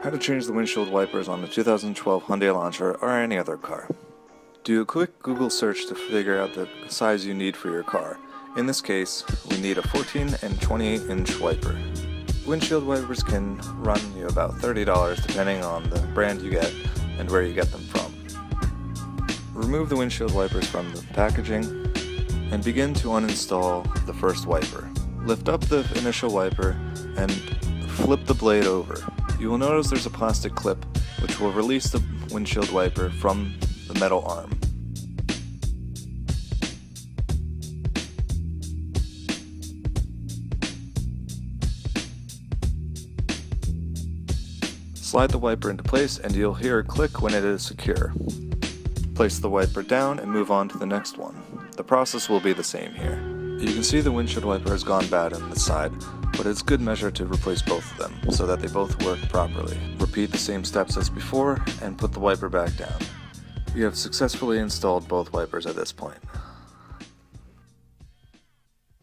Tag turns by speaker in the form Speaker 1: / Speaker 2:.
Speaker 1: How to change the windshield wipers on the 2012 Hyundai Elantra or any other car. Do a quick Google search to figure out the size you need for your car. In this case, we need a 14 and 28 inch wiper. Windshield wipers can run you about $30 depending on the brand you get and where you get them from. Remove the windshield wipers from the packaging and begin to uninstall the first wiper. Lift up the initial wiper and flip the blade over. You will notice there's a plastic clip which will release the windshield wiper from the metal arm. Slide the wiper into place and you'll hear a click when it is secure. Place the wiper down and move on to the next one. The process will be the same here. You can see the windshield wiper has gone bad on this side, but it's good measure to replace both of them so that they both work properly. Repeat the same steps as before and put the wiper back down. You have successfully installed both wipers at this point.